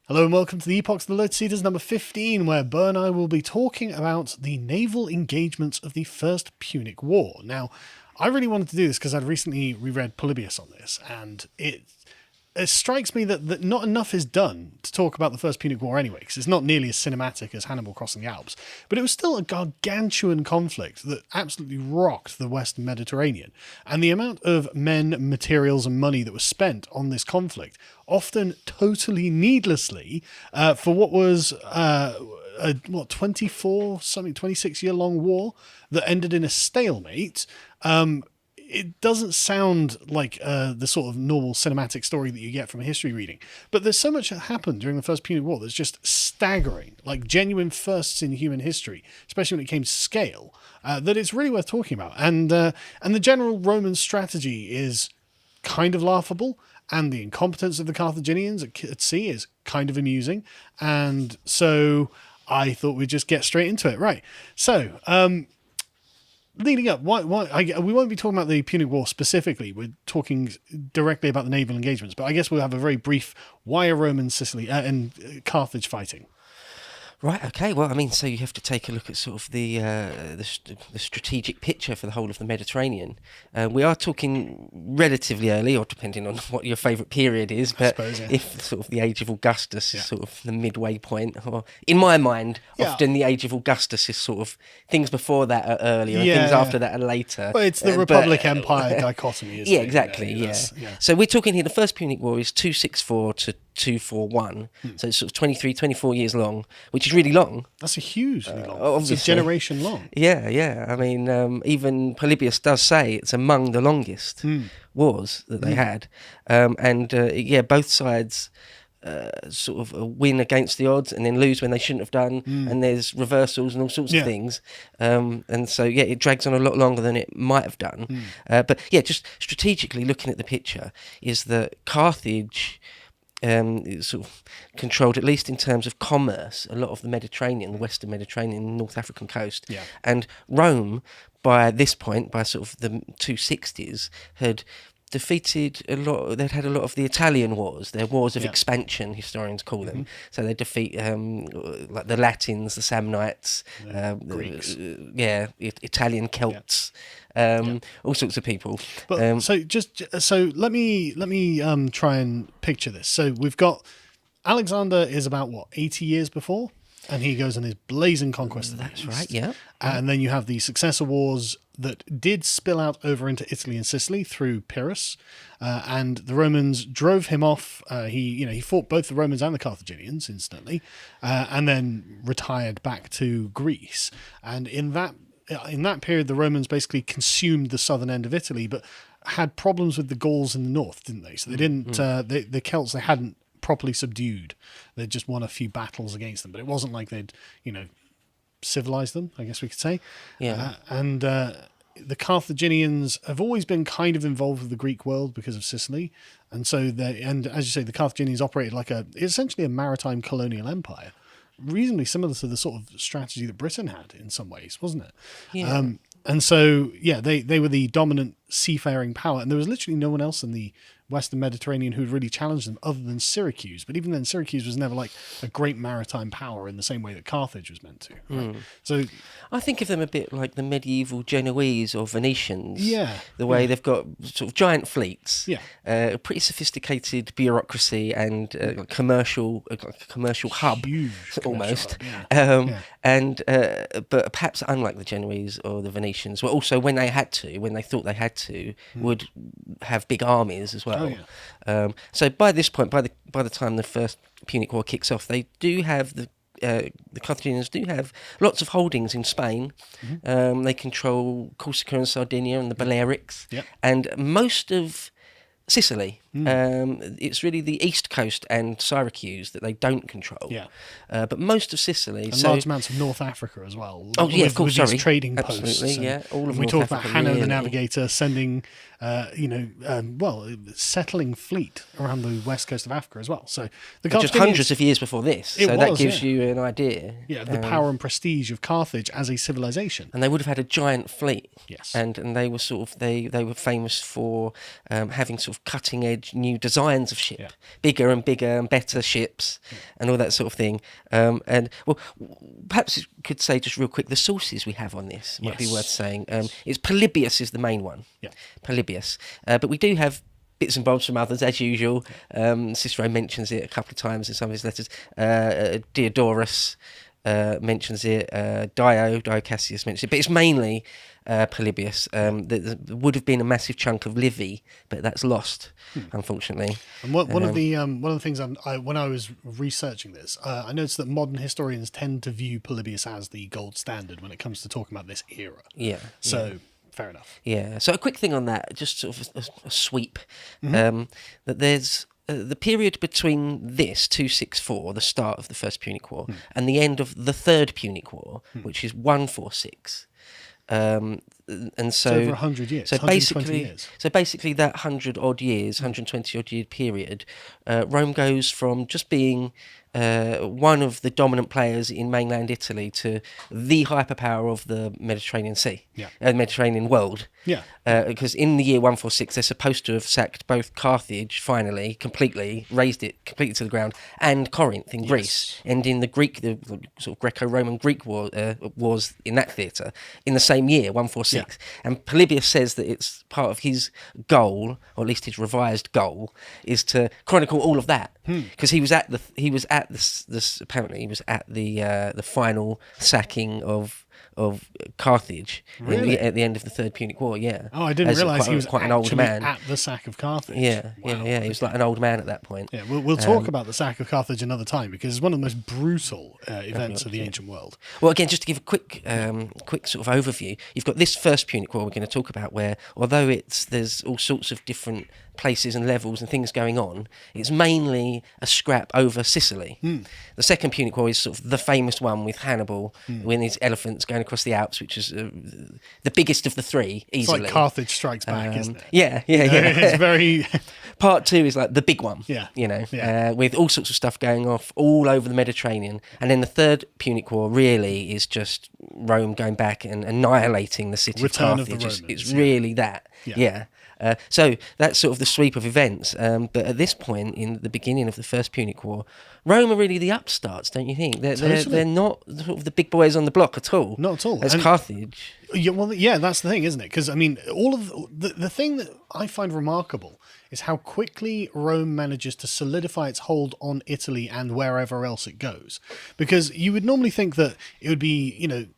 Hello and welcome to the Epochs, the Lotus Eaters number 15, where Beau and I will be talking about the naval engagements of the First Punic War. Now, I really wanted to do this because I'd recently reread Polybius on this, and it strikes me that not enough is done to talk about the First Punic War anyway, because it's not nearly as cinematic as Hannibal crossing the Alps, but it was still a gargantuan conflict that absolutely rocked the Western Mediterranean. And the amount of men, materials, and money that was spent on this conflict, often totally needlessly, for what was a 26-year-long war that ended in a stalemate. It doesn't sound like the sort of normal cinematic story that you get from a history reading. But there's so much that happened during the First Punic War that's just staggering, like genuine firsts in human history, especially when it came to scale, that it's really worth talking about. And the general Roman strategy is kind of laughable, and the incompetence of the Carthaginians at sea is kind of amusing. And so I thought we'd just get straight into it. Right. So, leading up, we won't be talking about the Punic War specifically. We're talking directly about the naval engagements, but I guess we'll have a very brief why are Rome and Sicily and Carthage fighting. Right. Okay. Well, I mean, so you have to take a look at sort of the strategic picture for the whole of the Mediterranean. We are talking relatively early, or depending on what your favourite period is. But I suppose, yeah. If sort of the Age of Augustus is sort of the midway point, or in my mind, often the Age of Augustus is sort of things before that are earlier, and things after that are later. But it's the Republic Empire dichotomy, isn't it? Exactly. Yeah. So we're talking here. The First Punic War is 264 to 241, so it's sort of 24 years long, which is really long. That's a hugely long. It's a generation long. Yeah. I mean, even Polybius does say it's among the longest wars that they had, both sides sort of win against the odds and then lose when they shouldn't have done, and there's reversals and all sorts of things, and so it drags on a lot longer than it might have done. But just strategically looking at the picture is that Carthage sort of controlled, at least in terms of commerce, a lot of the Mediterranean, the Western Mediterranean, North African coast. Yeah. And Rome, by this point, by sort of the 260s, had defeated a lot. They'd had a lot of the Italian wars, their wars of expansion, historians call them. So they defeat like the Latins, the Samnites, Greeks, Italian Celts. All sorts of people. But so let me try and picture this. So we've got Alexander is about 80 years before, and he goes on his blazing conquest of the East. That's right. Yeah. And then you have the successor wars that did spill out over into Italy and Sicily through Pyrrhus, and the Romans drove him off. He fought both the Romans and the Carthaginians instantly, and then retired back to Greece. And in that period, the Romans basically consumed the southern end of Italy, but had problems with the Gauls in the north, didn't they? So they didn't. The Celts they hadn't properly subdued. They'd just won a few battles against them, but it wasn't like they'd civilized them, I guess we could say. Yeah. The Carthaginians have always been kind of involved with the Greek world because of Sicily, and so as you say, the Carthaginians operated essentially a maritime colonial empire, reasonably similar to the sort of strategy that Britain had in some ways, wasn't it? Yeah. And so, they were the dominant seafaring power, and there was literally no one else in the Western Mediterranean who'd really challenged them other than Syracuse. But even then, Syracuse was never like a great maritime power in the same way that Carthage was meant to. Right? So I think of them a bit like the medieval Genoese or Venetians. Yeah. The way they've got sort of giant fleets. Yeah. Pretty sophisticated bureaucracy and commercial hub. Huge almost. Hub, yeah. But perhaps unlike the Genoese or the Venetians, well, also when they thought they had to, would have big armies as well. Oh, yeah. So by this point, by the time the First Punic War kicks off, they do have the Carthaginians do have lots of holdings in Spain. They control Corsica and Sardinia and the Balearics, and most of Sicily. It's really the east coast and Syracuse that they don't control. Yeah. But most of Sicily. And large amounts of North Africa as well. Oh, yeah, of course, sorry. Trading Absolutely, posts. All of we North talk Africa, about Hanno really. the Navigator sending, settling fleet around the west coast of Africa as well. So just hundreds of years before this. So that gives you an idea. Yeah, the power and prestige of Carthage as a civilization. And they would have had a giant fleet. Yes. And they were they were famous for having sort sort of cutting edge new designs of ship, bigger and bigger and better ships, and all that sort of thing. And well, perhaps you could say just real quick the sources we have on this might be worth saying. It's Polybius is the main one. Yeah, Polybius, but we do have bits and bobs from others as usual. Cicero mentions it a couple of times in some of his letters. Diodorus mentions it. Dio Cassius mentions it, but it's mainly Polybius. There would have been a massive chunk of Livy, but that's lost, unfortunately. And one of the things when I was researching this, I noticed that modern historians tend to view Polybius as the gold standard when it comes to talking about this era. Yeah. So. Fair enough. Yeah. So a quick thing on that, just sort of a sweep, that there's the period between this 264, the start of the First Punic War, and the end of the Third Punic War, which is 146. And so it's over 100 years. So basically, that 120 odd year period, Rome goes from just being one of the dominant players in mainland Italy to the hyperpower of the Mediterranean Sea, Mediterranean world. Yeah. Because in the year 146, they're supposed to have sacked both Carthage, finally, completely, razed it completely to the ground, and Corinth in Greece, ending the sort of Greco-Roman Greek war, wars in that theatre in the same year, 146. And Polybius says that it's part of his goal, or at least his revised goal, is to chronicle all of that. Because he was at the final sacking of Carthage at the end of the Third Punic War. Yeah. Oh, I didn't realise he was quite an old man at the sack of Carthage. Yeah, wow. He was like an old man at that point. Yeah, we'll talk about the sack of Carthage another time because it's one of the most brutal events of the ancient world. Well, again, just to give a quick sort of overview, you've got this First Punic War we're going to talk about, where although there's all sorts of different places and levels and things going on, it's mainly a scrap over Sicily. The Second Punic War is sort of the famous one with Hannibal with his elephants going across the Alps, which is the biggest of the three, easily. It's like Carthage Strikes Back, isn't it? Yeah. It's very... Part 2 is like the big one, with all sorts of stuff going off all over the Mediterranean. And then the Third Punic War really is just Rome going back and annihilating the city Return of Carthage. Of the Romans, it's really that. Yeah. So that's sort of the sweep of events. But at this point, in the beginning of the First Punic War, Rome are really the upstarts, don't you think? They're not sort of the big boys on the block at all. Not at all. That's Carthage. Yeah, that's the thing, isn't it? Because, I mean, all of the thing that I find remarkable is how quickly Rome manages to solidify its hold on Italy and wherever else it goes. Because you would normally think that it would be,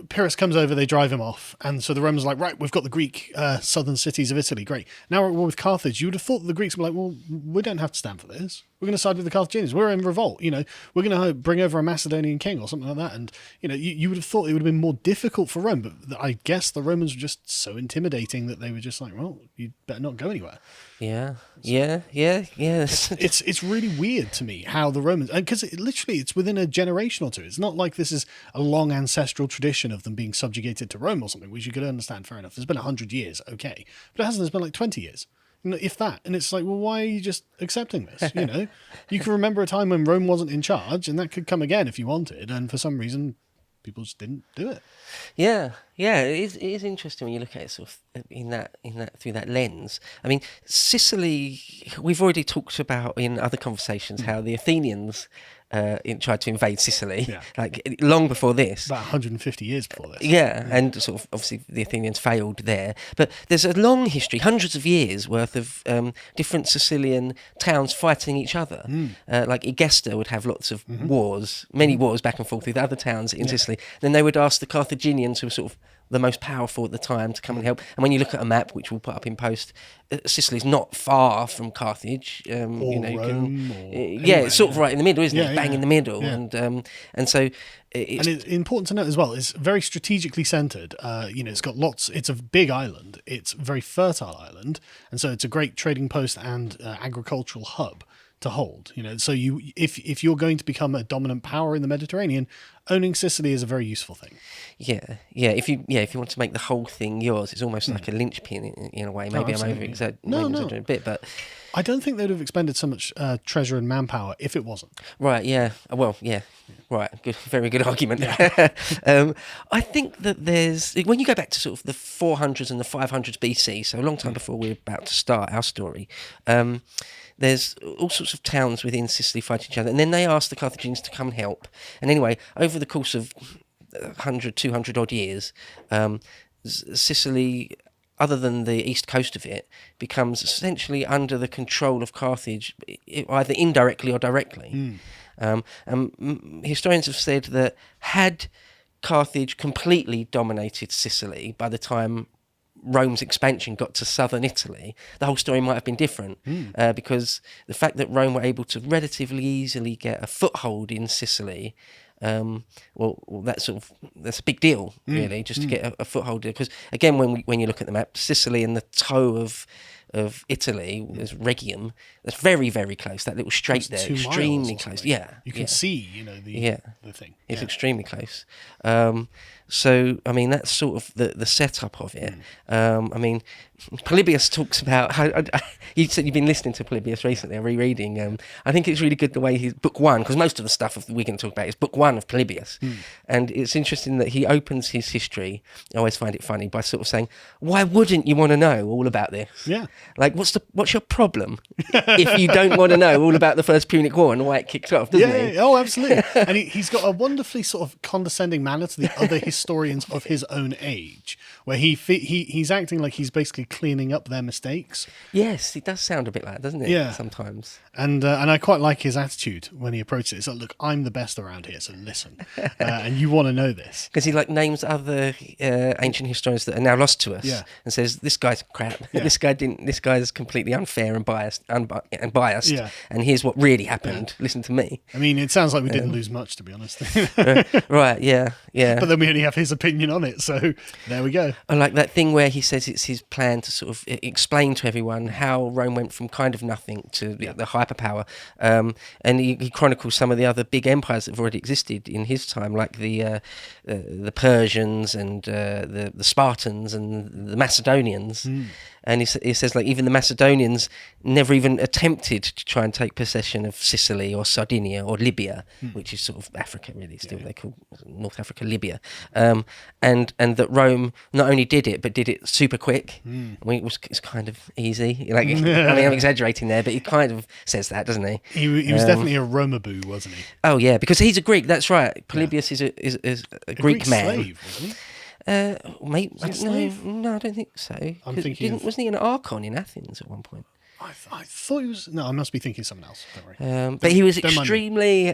Pyrrhus comes over, they drive him off, and so the Romans are like, right, we've got the Greek southern cities of Italy, great. Now we're at war with Carthage. You would have thought that the Greeks were like, well, we don't have to stand for this. We're going to side with the Carthaginians. We're in revolt. We're going to bring over a Macedonian king or something like that. And you would have thought it would have been more difficult for Rome, but I guess the Romans were just so intimidating that they were just like, well, you better not go anywhere. Yeah. It's really weird to me how the Romans, because it's within a generation or two. It's not like this is a long ancestral tradition of them being subjugated to Rome or something, which you could understand, fair enough. There's been 100 years, okay, but it hasn't. There's been like 20 years, if that. And it's like, well, why are you just accepting this? You can remember a time when Rome wasn't in charge, and that could come again if you wanted, and for some reason people just didn't do it. Yeah, it is interesting when you look at it sort of in that through that lens. I mean, Sicily, we've already talked about in other conversations how the Athenians tried to invade Sicily, like long before this. About 150 years before this. Yeah, and sort of obviously the Athenians failed there. But there's a long history, hundreds of years worth of different Sicilian towns fighting each other. Like Egesta would have lots of wars, many wars back and forth with other towns in Sicily. Then they would ask the Carthaginians, who were sort of the most powerful at the time, to come and help. And when you look at a map, which we'll put up in post, Sicily's not far from Carthage. Rome, it's sort of right in the middle, isn't it? Bang in the middle. Yeah. And so it's important to note as well, it's very strategically centered. It's got it's a big island. It's a very fertile island. And so it's a great trading post and agricultural hub. to hold. So if you're going to become a dominant power in the Mediterranean, owning Sicily is a very useful thing. Yeah. If you want to make the whole thing yours, it's almost like a linchpin in a way. Maybe I'm exaggerating a bit, but I don't think they'd have expended so much treasure and manpower if it wasn't. Right. Yeah. Well. Yeah. Right. Good. Very good argument. Yeah. I think that when you go back to sort of the 400s and the 500s BC, so a long time before we're about to start our story. There's all sorts of towns within Sicily fighting each other, and then they asked the Carthaginians to come and help. And anyway, over the course of 100, 200 odd years, Sicily, other than the east coast of it, becomes essentially under the control of Carthage, either indirectly or directly. Historians have said that had Carthage completely dominated Sicily by the time Rome's expansion got to southern Italy, the whole story might have been different, because the fact that Rome were able to relatively easily get a foothold in Sicily, that's a big deal, really, just to get a foothold. Because again, when you look at the map, Sicily and the toe of Italy is Rhegium. That's very, very close. That little strait there, extremely close. Yeah, you can see, the thing. It's extremely close. So, I mean, that's sort of the setup of it. I mean, Polybius talks about how... you said you've been listening to Polybius recently, or rereading. I think it's really good the way he's... Book 1, because most of the stuff we're going to talk about is Book 1 of Polybius. And it's interesting that he opens his history, I always find it funny, by sort of saying, why wouldn't you want to know all about this? Yeah. Like, what's your problem if you don't want to know all about the First Punic War and why it kicked off, doesn't he? Yeah, oh, absolutely. And he's got a wonderfully sort of condescending manner to the other historians of his own age, where he's acting like he's basically cleaning up their mistakes. Yes, it does sound a bit like that, doesn't it? Yeah. Sometimes. And I quite like his attitude when he approaches it. It's like, look, I'm the best around here, so listen. And you want to know this. Because he names other ancient historians that are now lost to us, and says, this guy's crap. Yeah. This guy's completely unfair and biased, Yeah. and here's what really happened. Listen to me. I mean, it sounds like we didn't lose much, to be honest. Right, yeah. But then we only have his opinion on it, so there we go. I like that thing where he says it's his plan to sort of explain to everyone how Rome went from kind of nothing to the hyperpower. And he chronicles some of the other big empires that have already existed in his time, like the Persians and the Spartans and the Macedonians. And he says, like, even the Macedonians never even attempted to try and take possession of Sicily or Sardinia or Libya, which is sort of Africa, really. Still, they call North Africa Libya. And that Rome not only did it, but did it super quick. I mean, it's kind of easy. Like, I mean, I'm exaggerating there, but he kind of says that, doesn't he? He was definitely a Romaboo, wasn't he? Oh, yeah, because he's a Greek. That's right. Polybius is a Greek man. Slave, wasn't he? Mate, no, I don't think so. I'm thinking wasn't he an archon in Athens at one point? I thought he was... No, I must be thinking of someone else. Don't worry. But he was extremely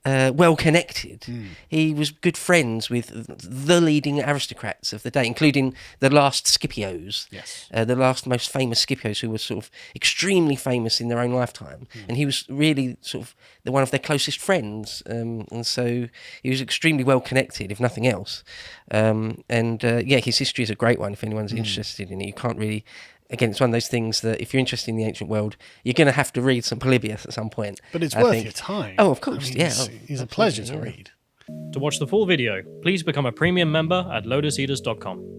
well connected. He was good friends with the leading aristocrats of the day, including the last Scipios. Yes. The last most famous Scipios, who were sort of extremely famous in their own lifetime. And he was really sort of one of their closest friends. And so he was extremely well connected, if nothing else. His history is a great one if anyone's interested in it. You can't really... Again, it's one of those things that if you're interested in the ancient world, you're going to have to read some Polybius at some point. But it's worth your time. Oh, of course, He's a pleasure to read. To watch the full video, please become a premium member at lotuseaters.com.